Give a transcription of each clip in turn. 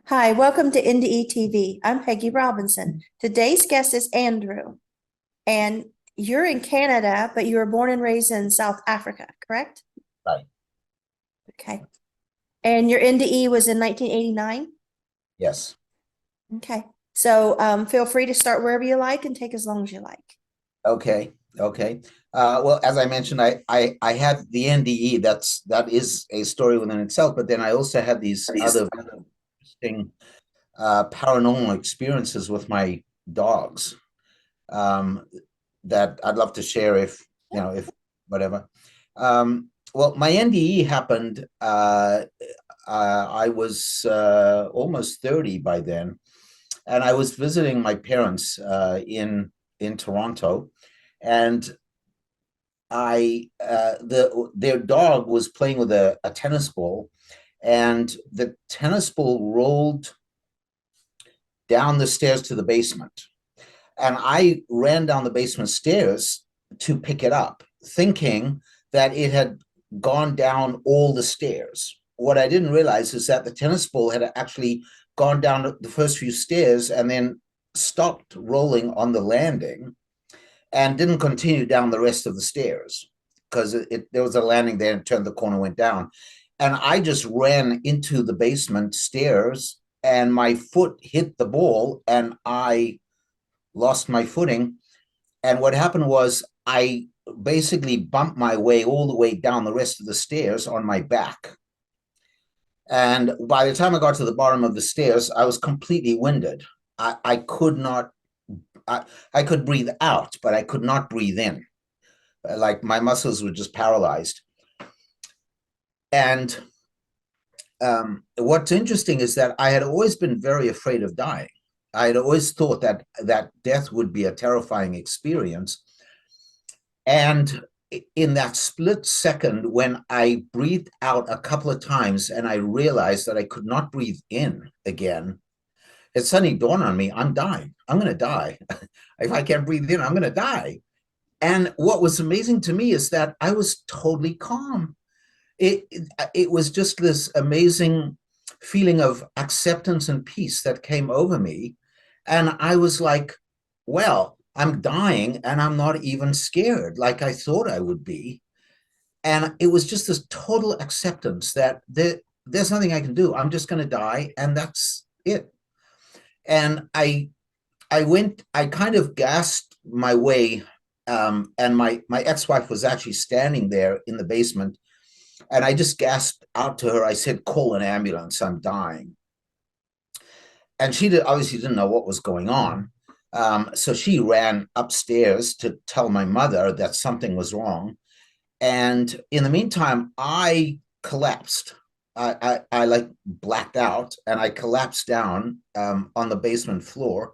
Hi, welcome to NDE TV. I'm Peggy Robinson. Today's guest is Andrew, and you're in Canada, but you were born and raised in South Africa, correct? Right. Okay. And your NDE was in 1989? Yes. Okay. So feel free to start wherever you like and take as long as you like. Okay. Okay. Well, as I mentioned, I had the NDE. That is a story within itself. But then I also had these other interesting paranormal experiences with my dogs um, that I'd love to share if whatever. Well, my NDE happened. I was almost 30 by then, and I was visiting my parents in Toronto, and their dog was playing with a tennis ball, and the tennis ball rolled down the stairs to the basement, and I ran down the basement stairs to pick it up, thinking that it had gone down all the stairs. What I didn't realize is that the tennis ball had actually gone down the first few stairs and then stopped rolling on the landing and didn't continue down the rest of the stairs because there was a landing there and turned the corner, went down. And I just ran into the basement stairs and my foot hit the ball and I lost my footing. And what happened was I basically bumped my way all the way down the rest of the stairs on my back. And by the time I got to the bottom of the stairs, I was completely winded. I could not, I could breathe out, but I could not breathe in. Like my muscles were just paralyzed. And what's interesting is that I had always been very afraid of dying. I had always thought that death would be a terrifying experience. And in that split second, when I breathed out a couple of times and I realized that I could not breathe in again, it suddenly dawned on me, I'm dying. I'm going to die. If I can't breathe in, I'm going to die. And what was amazing to me is that I was totally calm. It was just this amazing feeling of acceptance and peace that came over me. And I was like, well, I'm dying and I'm not even scared like I thought I would be. And it was just this total acceptance that there's nothing I can do. I'm just going to die and that's it. And I kind of gasped my way. And my ex-wife was actually standing there in the basement. And I just gasped out to her. I said, call an ambulance. I'm dying. And obviously didn't know what was going on. So she ran upstairs to tell my mother that something was wrong. And in the meantime, I collapsed. I like blacked out and I collapsed down on the basement floor.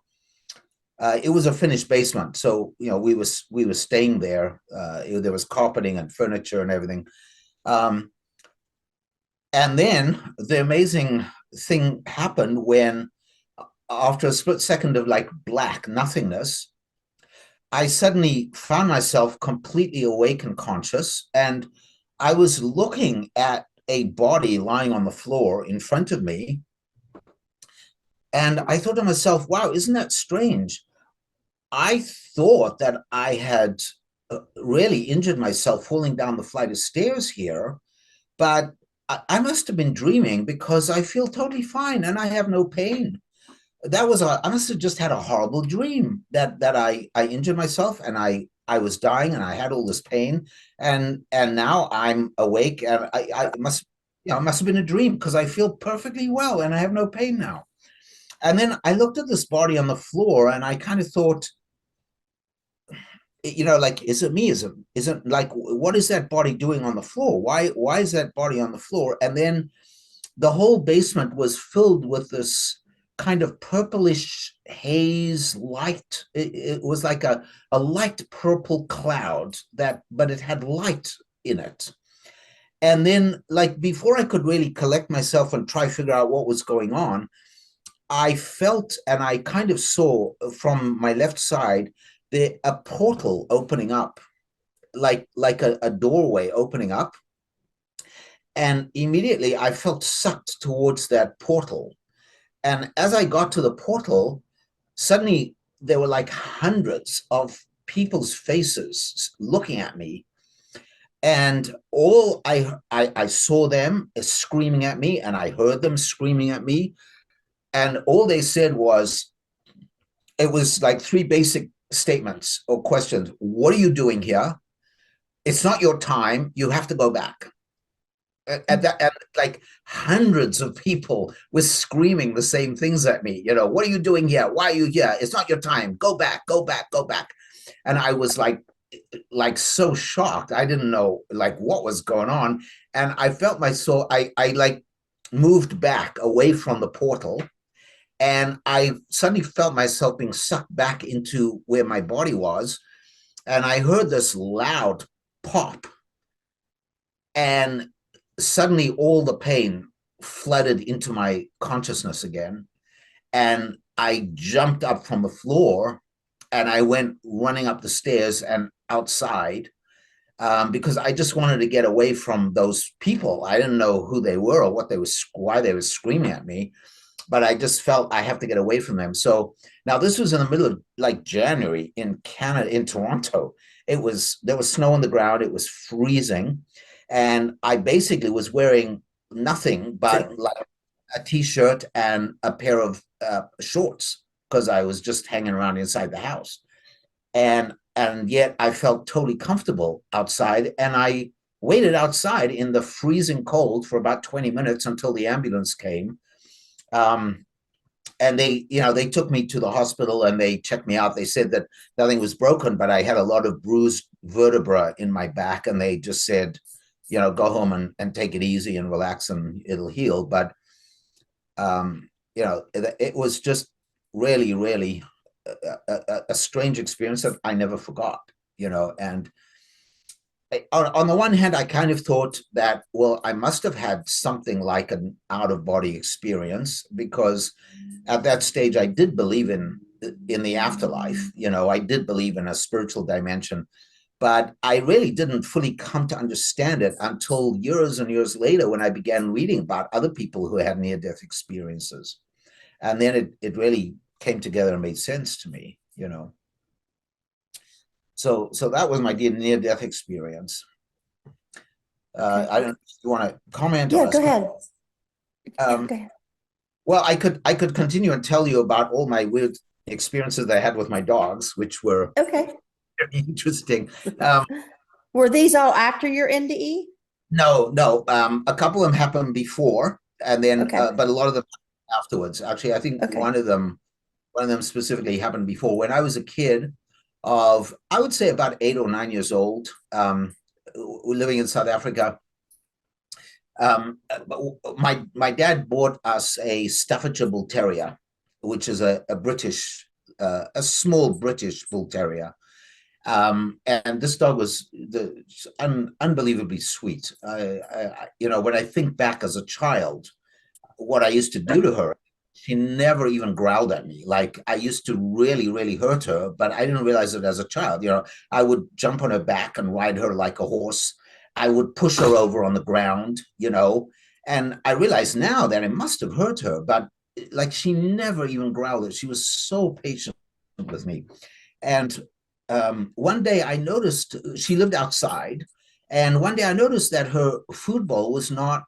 It was a finished basement, so we were staying there. There was carpeting and furniture and everything. And then the amazing thing happened when, after a split second of like black nothingness, I suddenly found myself completely awake and conscious. And I was looking at a body lying on the floor in front of me. And I thought to myself, wow, isn't that strange? I thought that I had really injured myself falling down the flight of stairs here, but I must have been dreaming because I feel totally fine and I have no pain. I must have just had a horrible dream that I injured myself and I was dying and I had all this pain and now I'm awake and I must, it must have been a dream because I feel perfectly well and I have no pain now. And then I looked at this body on the floor and I kind of thought, like, is it me? Isn't like, what is that body doing on the floor? Why is that body on the floor? And then the whole basement was filled with this kind of purplish haze light. It was like a light purple cloud but it had light in it. And then, like, before I could really collect myself and try to figure out what was going on, I felt and I kind of saw from my left side a portal opening up, like a doorway opening up. And immediately I felt sucked towards that portal. And as I got to the portal, suddenly there were like hundreds of people's faces looking at me. And all I saw them screaming at me, and I heard them screaming at me. And all they said was, it was like three basic statements or questions. What are you doing here? It's not your time. You have to go back. And like hundreds of people were screaming the same things at me. You know, what are you doing here? Why are you here? It's not your time. Go back, go back, go back. And I was like so shocked. I didn't know like what was going on. And I felt my soul, I like moved back away from the portal. And I suddenly felt myself being sucked back into where my body was. And I heard this loud pop. And suddenly all the pain flooded into my consciousness again. And I jumped up from the floor and I went running up the stairs and outside, because I just wanted to get away from those people. I didn't know who they were or what they was, why they were screaming at me, but I just felt I have to get away from them. So now this was in the middle of like January in Canada, in Toronto. There was snow on the ground. It was freezing. And I basically was wearing nothing but like a t-shirt and a pair of shorts, because I was just hanging around inside the house. And yet I felt totally comfortable outside. And I waited outside in the freezing cold for about 20 minutes until the ambulance came. And they took me to the hospital and they checked me out. They said that nothing was broken, but I had a lot of bruised vertebra in my back. And they just said, go home and take it easy and relax and it'll heal. But, it was just really, really a strange experience that I never forgot, and on the one hand, I kind of thought that, well, I must have had something like an out-of-body experience, because at that stage I did believe in the afterlife. I did believe in a spiritual dimension, but I really didn't fully come to understand it until years and years later, when I began reading about other people who had near-death experiences. And then it really came together and made sense to me. So that was my near-death experience. Okay. I don't know if you want to comment on Yeah, this. go ahead. Go ahead. Well, I could continue and tell you about all my weird experiences that I had with my dogs, which were Okay. very interesting. Were these all after your NDE? No, a couple of them happened before, and then Okay. but a lot of them afterwards. Actually, I think Okay. one of them specifically happened before. When I was a kid of, I would say about 8 or 9 years old, living in South Africa. My dad bought us a Staffordshire Bull Terrier, which is a British, a small British Bull Terrier. And this dog was unbelievably sweet. When I think back as a child, what I used to do to her, she never even growled at me. Like, I used to really, really hurt her, but I didn't realize it as a child. I would jump on her back and ride her like a horse. I would push her over on the ground, and I realize now that it must have hurt her, but like, she never even growled. She was so patient with me. And one day I noticed she lived outside, and one day I noticed that her food bowl was not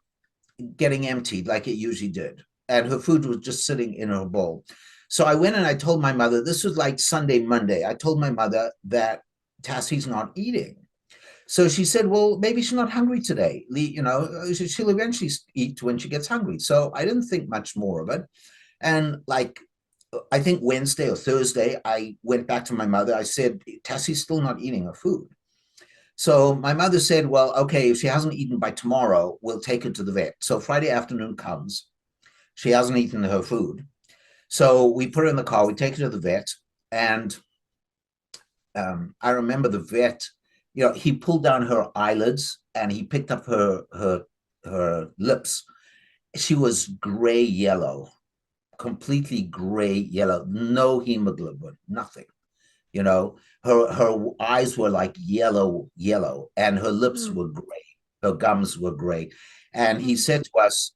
getting emptied like it usually did, and her food was just sitting in her bowl. So I went and I told my mother, this was like Sunday, Monday. I told my mother that Tassie's not eating. So she said, well, maybe she's not hungry today. She'll eventually eat when she gets hungry. So I didn't think much more of it. And like, I think Wednesday or Thursday, I went back to my mother. I said, Tassie's still not eating her food. So my mother said, well, okay, if she hasn't eaten by tomorrow, we'll take her to the vet. So Friday afternoon comes. She hasn't eaten her food. So we put her in the car, we take her to the vet. And I remember the vet, he pulled down her eyelids and he picked up her lips. She was gray yellow, completely gray yellow, no hemoglobin, nothing. Her eyes were like yellow, and her lips were gray. Her gums were gray. And he said to us,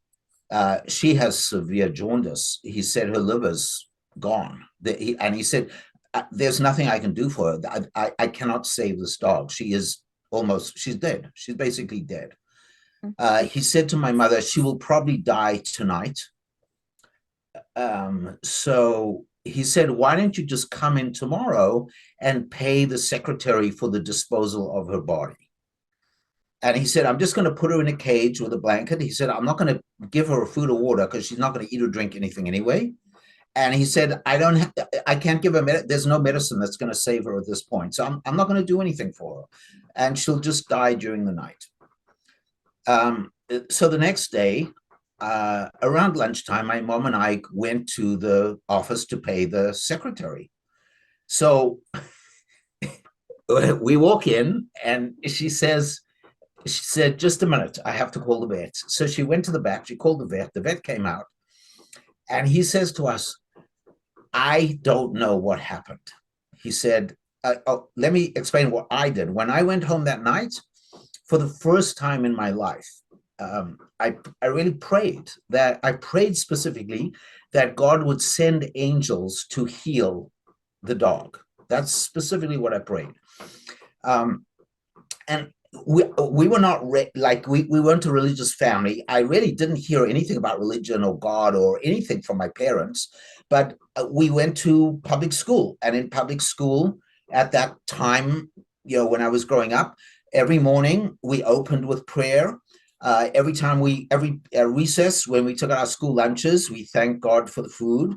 She has severe jaundice. He said her liver's gone. And he said, there's nothing I can do for her. I cannot save this dog. She's dead. She's basically dead. He said to my mother, she will probably die tonight. So he said, why don't you just come in tomorrow and pay the secretary for the disposal of her body? And he said, I'm just going to put her in a cage with a blanket. He said, I'm not going to give her food or water because she's not going to eat or drink anything anyway. And he said, I can't give her, there's no medicine that's going to save her at this point. So I'm not going to do anything for her. And she'll just die during the night. So the next day, around lunchtime, my mom and I went to the office to pay the secretary. So we walk in and she said, just a minute, I have to call the vet. So she went to the back, she called the vet came out, and he says to us, I don't know what happened. He said, let me explain what I did. When I went home that night, for the first time in my life, I really prayed I prayed specifically that God would send angels to heal the dog. That's specifically what I prayed. And we were not we weren't a religious family. I really didn't hear anything about religion or God or anything from my parents, but we went to public school, and in public school at that time, when I was growing up, every morning we opened with prayer. Every recess, when we took our school lunches, we thanked God for the food.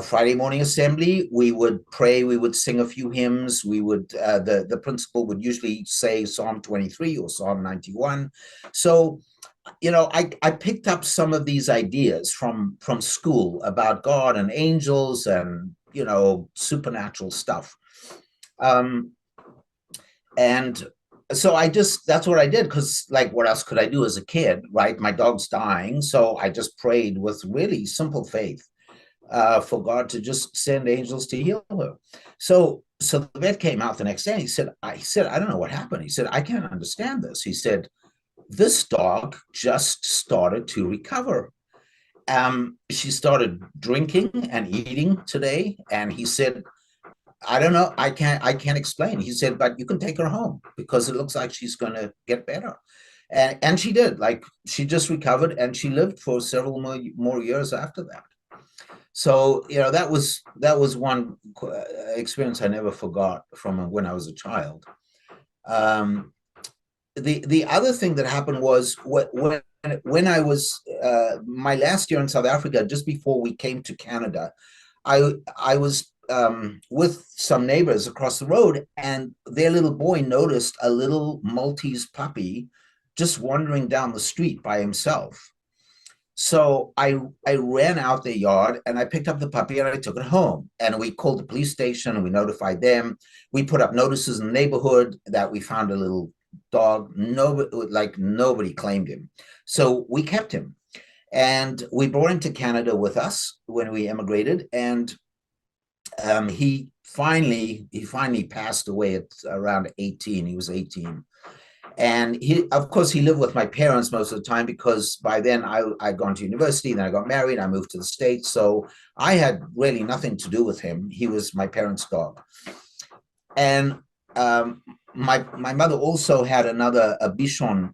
Friday morning assembly, we would pray, we would sing a few hymns, we would, the principal would usually say Psalm 23 or Psalm 91. So, I picked up some of these ideas from school about God and angels and, supernatural stuff. And so that's what I did, because what else could I do as a kid, right? My dog's dying. So I just prayed with really simple faith for God to just send angels to heal her. So the vet came out the next day and he said, I don't know what happened. He said, I can't understand this. He said, this dog just started to recover. She started drinking and eating today. And he said, I don't know. I can't explain. He said, but you can take her home because it looks like she's going to get better. And she did. She just recovered, and she lived for several more years after that. So, that was one experience I never forgot from when I was a child. The other thing that happened was when I was my last year in South Africa, just before we came to Canada, I was with some neighbors across the road, and their little boy noticed a little Maltese puppy just wandering down the street by himself. So I ran out the yard and I picked up the puppy and I took it home, and we called the police station and we notified them. We put up notices in the neighborhood that we found a little dog. Nobody claimed him. So we kept him, and we brought him to Canada with us when we immigrated. And he finally passed away at around 18. He was 18. And of course, he lived with my parents most of the time, because by then I'd gone to university, then I got married, I moved to the States. So I had really nothing to do with him. He was my parents' dog. And my mother also had a Bichon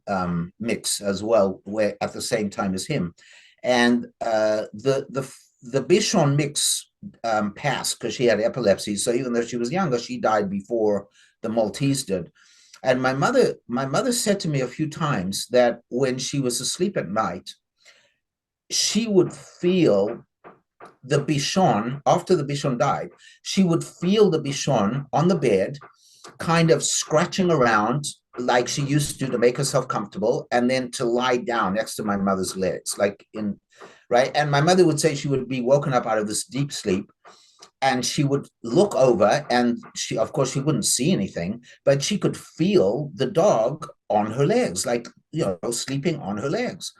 mix as well, where at the same time as him. And the Bichon mix passed because she had epilepsy. So even though she was younger, she died before the Maltese did. And my mother said to me a few times that when she was asleep at night, she would feel the Bichon, after the Bichon died, she would feel the Bichon on the bed, kind of scratching around like she used to make herself comfortable, and then to lie down next to my mother's legs, right? And my mother would say she would be woken up out of this deep sleep, and she would look over, and of course, she wouldn't see anything, but she could feel the dog on her legs, sleeping on her legs.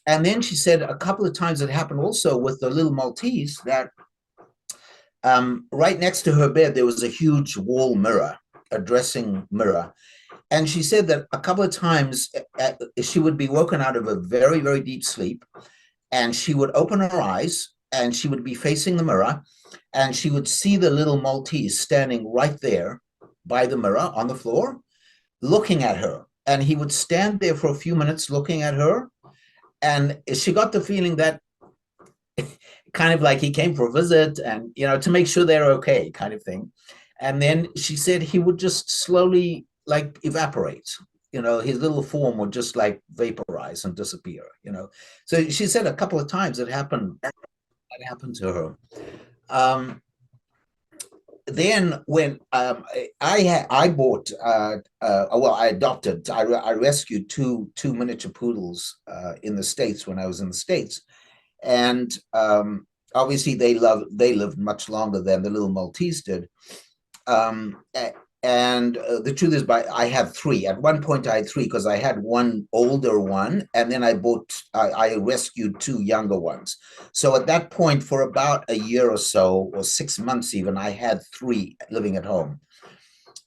And then she said a couple of times it happened also with the little Maltese, that right next to her bed, there was a huge wall mirror, a dressing mirror. And she said that a couple of times she would be woken out of a very, very deep sleep, and she would open her eyes and she would be facing the mirror, and she would see the little Maltese standing right there by the mirror on the floor, looking at her. And he would stand there for a few minutes looking at her. And she got the feeling that kind of like he came for a visit and, to make sure they're okay, kind of thing. And then she said he would just slowly like evaporate. His little form would just like vaporize and disappear. So she said a couple of times it happened to her. Then when I bought, I adopted, I rescued two miniature poodles in the States when I was in the States, and obviously they lived much longer than the little Maltese did. And the truth is, I have three. At one point, I had three because I had one older one, and then I rescued two younger ones. So at that point, for about a year or so, or 6 months even, I had three living at home.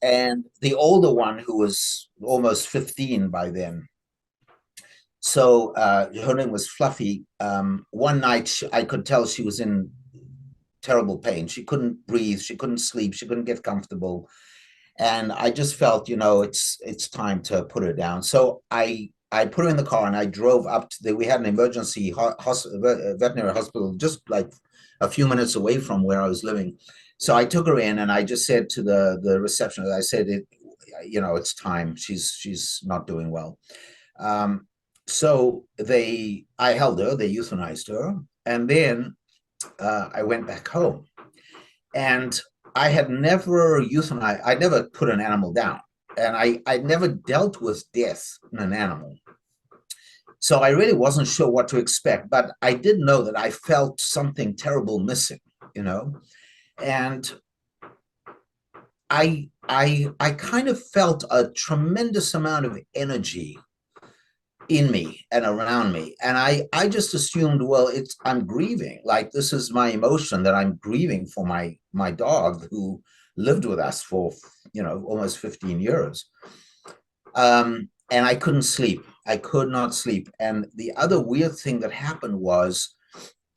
And the older one, who was almost 15 by then, so her name was Fluffy. One night, I could tell she was in terrible pain. She couldn't breathe, she couldn't sleep, she couldn't get comfortable. And I just felt, it's time to put her down. So I put her in the car and I drove up to we had an emergency veterinary hospital just like a few minutes away from where I was living. So I took her in and I just said to the receptionist, I said, it's time. She's not doing well. So I held her, they euthanized her. And then I went back home. And I had never euthanized, I never put an animal down, and I never dealt with death in an animal. So I really wasn't sure what to expect, but I did know that I felt something terrible missing, and I kind of felt a tremendous amount of energy in me and around me. And I just assumed, well, I'm grieving. Like, this is my emotion, that I'm grieving for my dog who lived with us for, almost 15 years. And I couldn't sleep. I could not sleep. And the other weird thing that happened was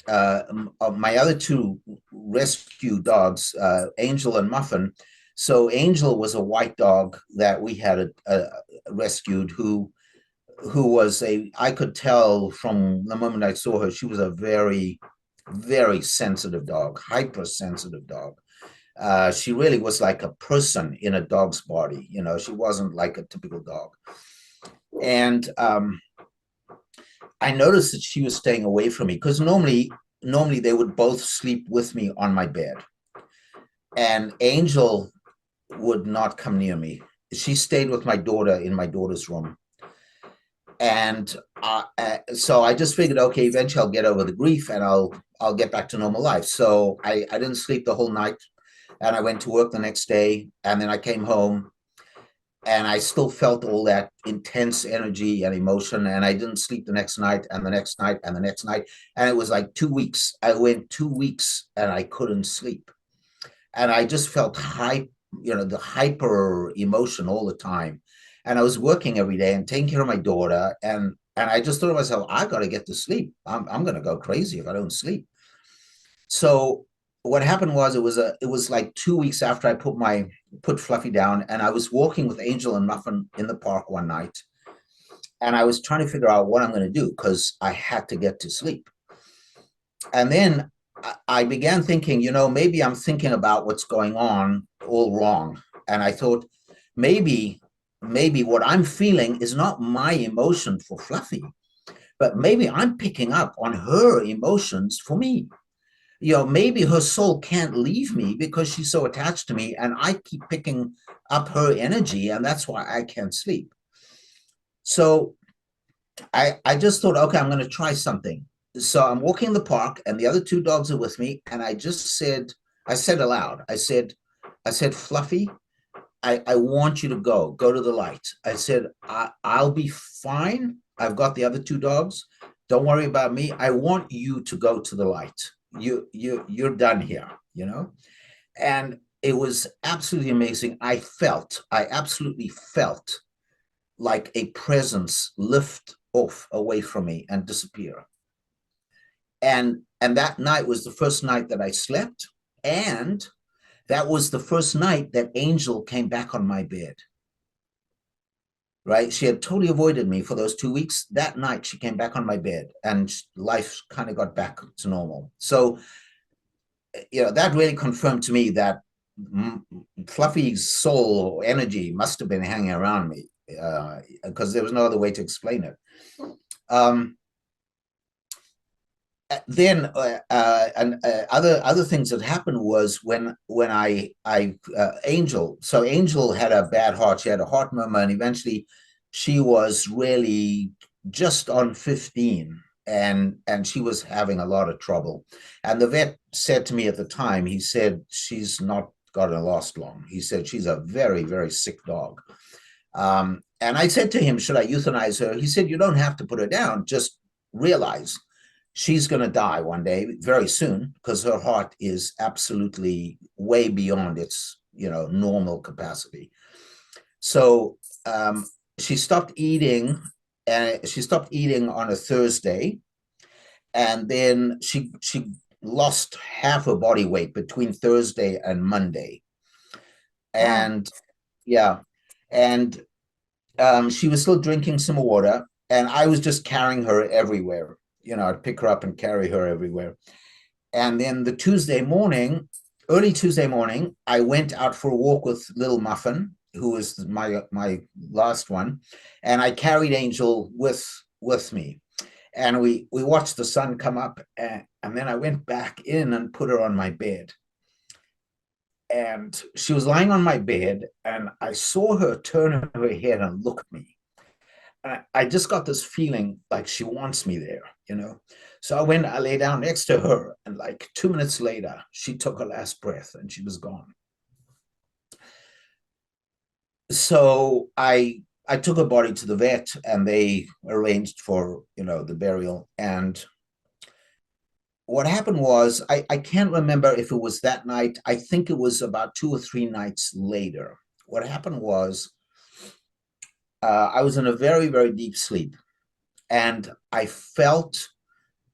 my other two rescue dogs, Angel and Muffin. So Angel was a white dog that we had rescued who was I could tell from the moment I saw her, she was a very, very sensitive dog, hypersensitive dog. She really was like a person in a dog's body. She wasn't like a typical dog. And I noticed that she was staying away from me because normally they would both sleep with me on my bed. And Angel would not come near me. She stayed with my daughter in my daughter's room. And so I just figured, okay, eventually I'll get over the grief and I'll get back to normal life. So I didn't sleep the whole night, and I went to work the next day, and then I came home and I still felt all that intense energy and emotion, and I didn't sleep the next night and the next night and the next night. And it was like 2 weeks. I went 2 weeks and I couldn't sleep. And I just felt the hyper emotion all the time. And I was working every day and taking care of my daughter. And I just thought to myself, I got to get to sleep. I'm going to go crazy if I don't sleep. So what happened was it was like 2 weeks after I put Fluffy down, and I was walking with Angel and Muffin in the park one night. And I was trying to figure out what I'm going to do because I had to get to sleep. And then I began thinking, maybe I'm thinking about what's going on all wrong. And I thought, maybe what I'm feeling is not my emotion for Fluffy, but maybe I'm picking up on her emotions for me. Maybe her soul can't leave me because she's so attached to me, and I keep picking up her energy, and that's why I can't sleep. So I just thought, okay, I'm going to try something. So I'm walking in the park, and the other two dogs are with me, and I said aloud, I said, Fluffy, I want you to go to the light. I said, I'll be fine. I've got the other two dogs. Don't worry about me. I want you to go to the light. You're done here, And it was absolutely amazing. I absolutely felt like a presence lift off away from me and disappear. and that night was the first night that I slept, and that was the first night that Angel came back on my bed. Right? She had totally avoided me for those 2 weeks. That night she came back on my bed, and life kind of got back to normal. So, that really confirmed to me that Fluffy's soul or energy must have been hanging around me, because there was no other way to explain it. Then other things that happened was when Angel, so Angel had a bad heart. She had a heart murmur, and eventually she was really just on 15, and she was having a lot of trouble. And the vet said to me at the time, he said, she's not gonna last long. He said, she's a very, very sick dog. And I said to him, should I euthanize her? He said, you don't have to put her down, just realize she's going to die one day very soon, because her heart is absolutely way beyond its normal capacity. So she stopped eating, and she stopped eating on a Thursday, and then she lost half her body weight between Thursday and Monday. And yeah, and she was still drinking some water, and I was just carrying her everywhere. I'd pick her up and carry her everywhere. And then the early Tuesday morning, I went out for a walk with little Muffin, who was my last one, and I carried Angel with me. And we watched the sun come up, and then I went back in and put her on my bed. And she was lying on my bed, and I saw her turn her head and look at me. I just got this feeling like she wants me there, So I lay down next to her, and like 2 minutes later, she took her last breath and she was gone. So I took her body to the vet, and they arranged for, the burial. And what happened was, I can't remember if it was that night. I think it was about 2 or 3 nights later. What happened was, I was in a very, very deep sleep, and I felt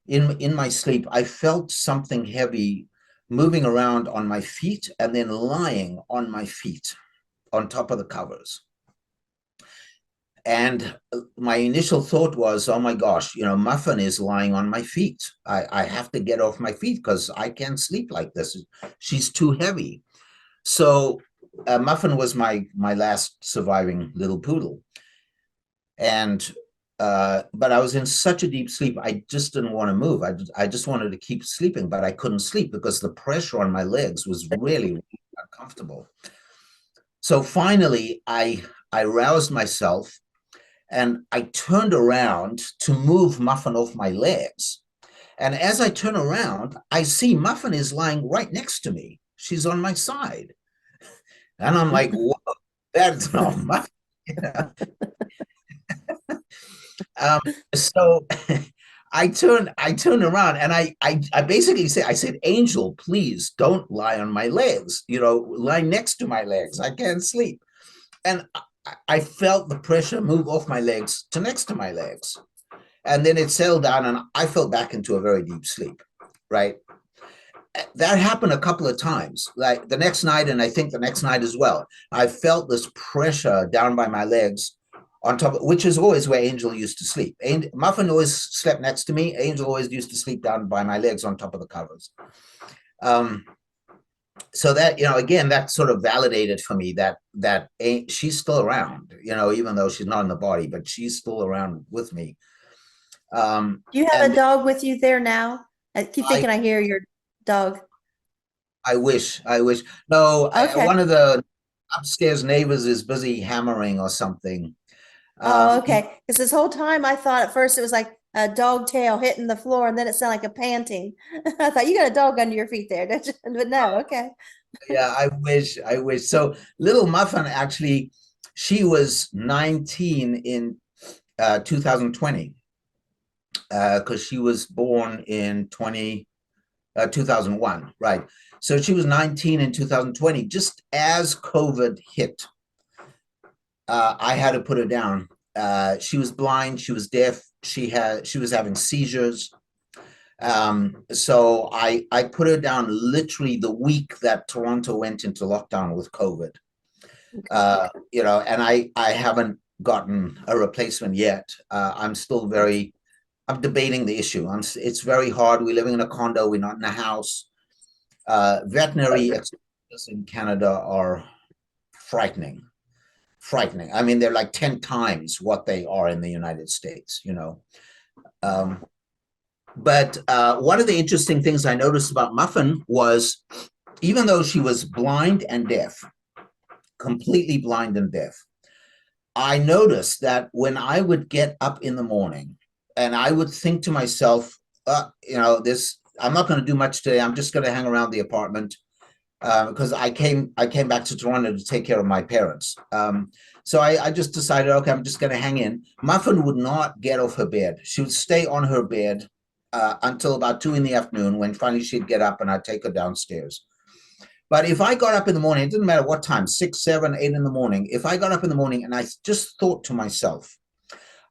in my sleep, I felt something heavy moving around on my feet and then lying on my feet on top of the covers. And my initial thought was, oh my gosh, Muffin is lying on my feet. I have to get off my feet because I can't sleep like this. She's too heavy. So Muffin was my last surviving little poodle. And but I was in such a deep sleep, I just didn't want to move. I just wanted to keep sleeping, but I couldn't sleep because the pressure on my legs was really, really uncomfortable. So finally, I roused myself, and I turned around to move Muffin off my legs. And as I turn around, I see Muffin is lying right next to me. She's on my side. And I'm like, whoa, that's not Muffin. So I turned around, and I basically said, Angel, please don't lie on my legs, lie next to my legs. I can't sleep. And I felt the pressure move off my legs to next to my legs. And then it settled down, and I fell back into a very deep sleep, right? That happened a couple of times, like the next night, and I think the next night as well. I felt this pressure down by my legs on top, which is always where Angel used to sleep. Muffin always slept next to me. Angel always used to sleep down by my legs on top of the covers. So that, again, that sort of validated for me that she's still around, even though she's not in the body, but she's still around with me. Do you have a dog with you there now? I keep thinking I hear your dog. I wish. No, Okay. one of the upstairs neighbors is busy hammering or something. Oh, okay. Because this whole time I thought at first it was like a dog tail hitting the floor, and then it sounded like a panting. I thought you got a dog under your feet there, don't you? But no, okay. Yeah, I wish. So little Muffin, actually, she was 19 in 2020, because she was born in 2001, right? So she was 19 in 2020, just as COVID hit. I had to put her down. She was blind, she was deaf, she was having seizures. So I put her down literally the week that Toronto went into lockdown with COVID. And I haven't gotten a replacement yet. I'm debating the issue. It's very hard. We're living in a condo. We're not in a house. Veterinary expenses in Canada are frightening. I mean, they're like 10 times what they are in the United States, But one of the interesting things I noticed about Muffin was, even though she was blind and deaf, completely blind and deaf, I noticed that when I would get up in the morning and I would think to myself, I'm not going to do much today. I'm just going to hang around the apartment because I came back to Toronto to take care of my parents. So I just decided, okay, I'm just going to hang in. Muffin would not get off her bed. She would stay on her bed until about 2 p.m, when finally she'd get up and I'd take her downstairs. But if I got up in the morning, it didn't matter what time, 6, 7, 8 in the morning. If I got up in the morning and I just thought to myself,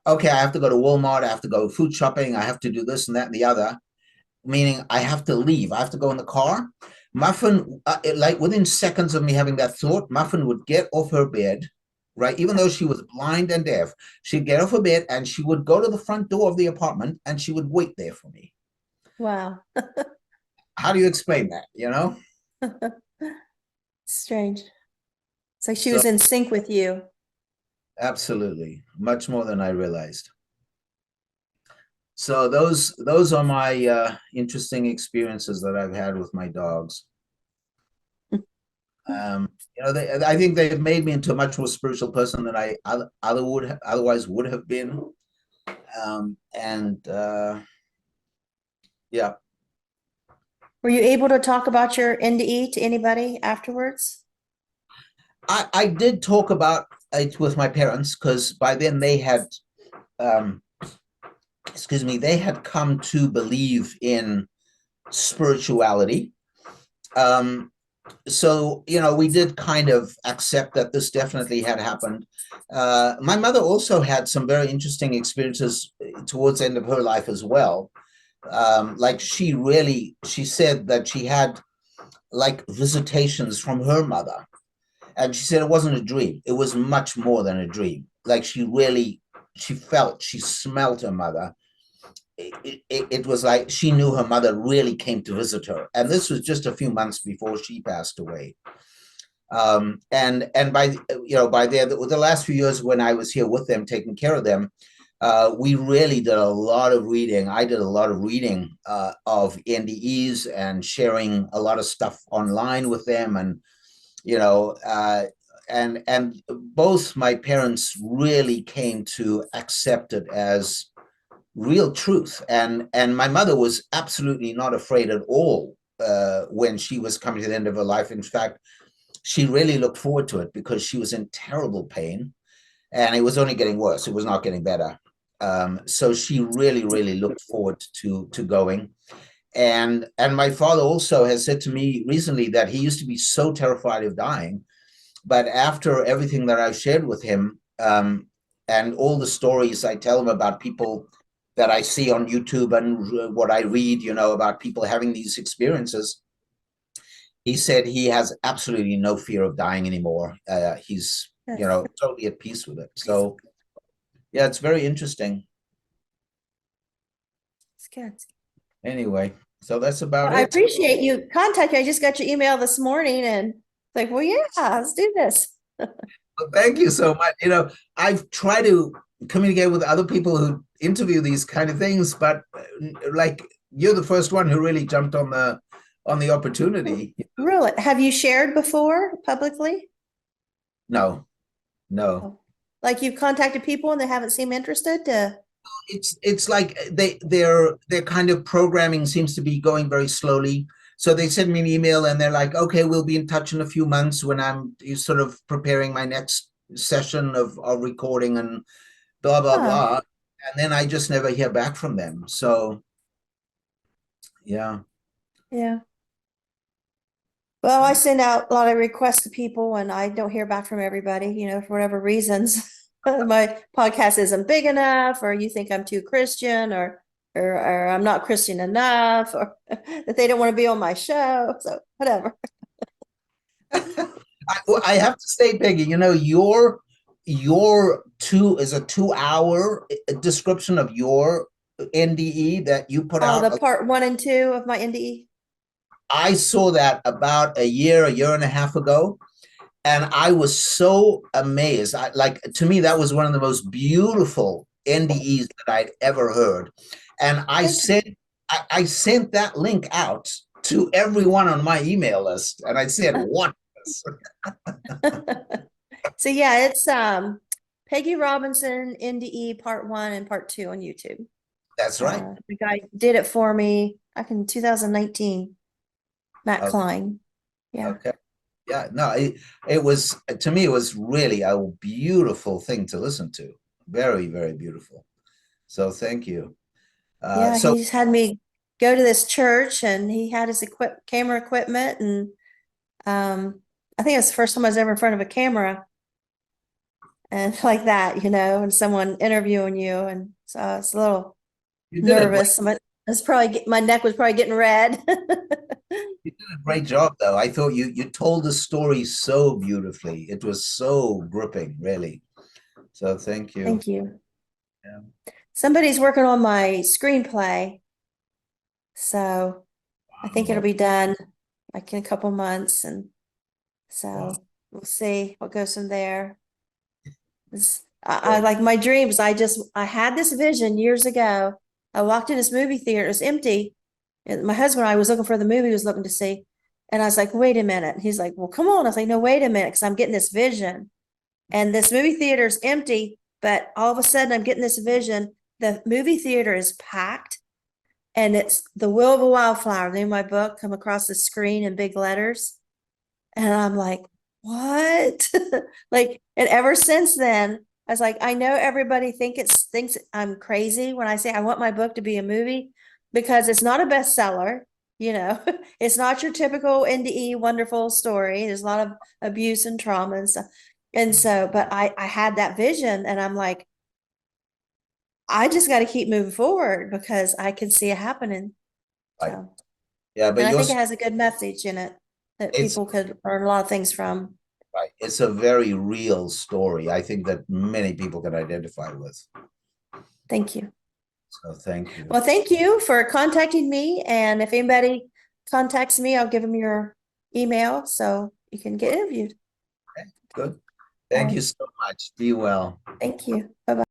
okay, I have to go to Walmart, I have to go food shopping, I have to do this and that and the other, meaning I have to leave, I have to go in the car. Muffin, like within seconds of me having that thought, Muffin would get off her bed, right? Even though she was blind and deaf, she'd get off her bed and she would go to the front door of the apartment and she would wait there for me. Wow. How do you explain that, Strange. It's like she was in sync with you. Absolutely. Much more than I realized. So those are my interesting experiences that I've had with my dogs. I think they've made me into a much more spiritual person than I otherwise would have been. Yeah. Were you able to talk about your NDE to anybody afterwards? I did talk about it with my parents because by then they had, they had come to believe in spirituality. So, we did kind of accept that this definitely had happened. My mother also had some very interesting experiences towards the end of her life as well. Like she said that she had like visitations from her mother. And she said it wasn't a dream. It was much more than a dream. Like she smelled her mother. It was like she knew her mother really came to visit her. And this was just a few months before she passed away. And by the last few years when I was here with them, taking care of them, we really did a lot of reading. I did a lot of reading of NDEs and sharing a lot of stuff online with them. And and both my parents really came to accept it as real truth. And my mother was absolutely not afraid at all when she was coming to the end of her life. In fact, she really looked forward to it because she was in terrible pain and it was only getting worse. It was not getting better. So she really, really looked forward to going. And my father also has said to me recently that he used to be so terrified of dying, but after everything that I've shared with him, and all the stories I tell him about people that I see on YouTube and what I read, about people having these experiences, he said he has absolutely no fear of dying anymore. He's, totally at peace with it. So yeah, it's very interesting. It's good. Anyway, so that's about I it. appreciate you contacting. I just got your email this morning and like, well, yeah, let's do this. Well, thank you so much. I've tried to communicate with other people who interview these kind of things, but like you're the first one who really jumped on the opportunity. Really? Have you shared before publicly? No. Like you've contacted people and they haven't seemed interested to. It's like their kind of programming seems to be going very slowly. So they send me an email and they're like, okay, we'll be in touch in a few months when I'm sort of preparing my next session of recording and blah, blah, blah. And then I just never hear back from them. So, yeah. Yeah. Well, I send out a lot of requests to people and I don't hear back from everybody, for whatever reasons. My podcast isn't big enough, or you think I'm too Christian, or or I'm not Christian enough, or that they don't want to be on my show. So whatever. I have to say, Peggy, your two is a 2 hour description of your NDE that you put Oh, out. the part 1 and 2 of my NDE. I saw that about a year and a half ago, and I was so amazed. To me, that was one of the most beautiful NDEs that I'd ever heard. And I sent that link out to everyone on my email list, and I said, "What?" So yeah, it's Peggy Robinson NDE part 1 and part 2 on YouTube. That's right. The guy did it for me back in 2019. Matt Okay. Klein. Yeah. Okay. Yeah. No, it was, to me, it was really a beautiful thing to listen to. Very, very beautiful. So thank you. Yeah, So he's had me go to this church and he had his camera equipment and I think it's the first time I was ever in front of a camera and like that, and someone interviewing you, and so it's a little you did a great, nervous. But it's probably my neck was probably getting red. you did a great job, though. I thought you told the story so beautifully. It was so gripping, really. So thank you. Thank you. Yeah. Somebody's working on my screenplay, so I think it'll be done like in a couple months, and so Wow. we'll see what goes from there. I like my dreams. I had this vision years ago. I walked in this movie theater, it was empty. And my husband and I was looking for the movie he was looking to see. And I was like, wait a minute. And he's like, well, come on. I was like, no, wait a minute, because I'm getting this vision. And this movie theater is empty, but all of a sudden I'm getting this vision. The movie theater is packed, and it's The Will of a Wildflower, the name of my book, come across the screen in big letters. And I'm like, what? And ever since then, I was like, I know everybody thinks I'm crazy when I say I want my book to be a movie, because it's not a bestseller. It's not your typical NDE wonderful story. There's a lot of abuse and trauma and stuff. And so, but I had that vision, and I'm like, I just got to keep moving forward because I can see it happening. Right. So, Yeah, but and I think it has a good message in it that it's people could learn a lot of things from. right. It's a very real story. I think that many people can identify with. Thank you. So thank you. Well, thank you for contacting me. And if anybody contacts me, I'll give them your email so you can get interviewed. Okay, good. All Thank you right. so much. Be well. Thank you. Bye-bye.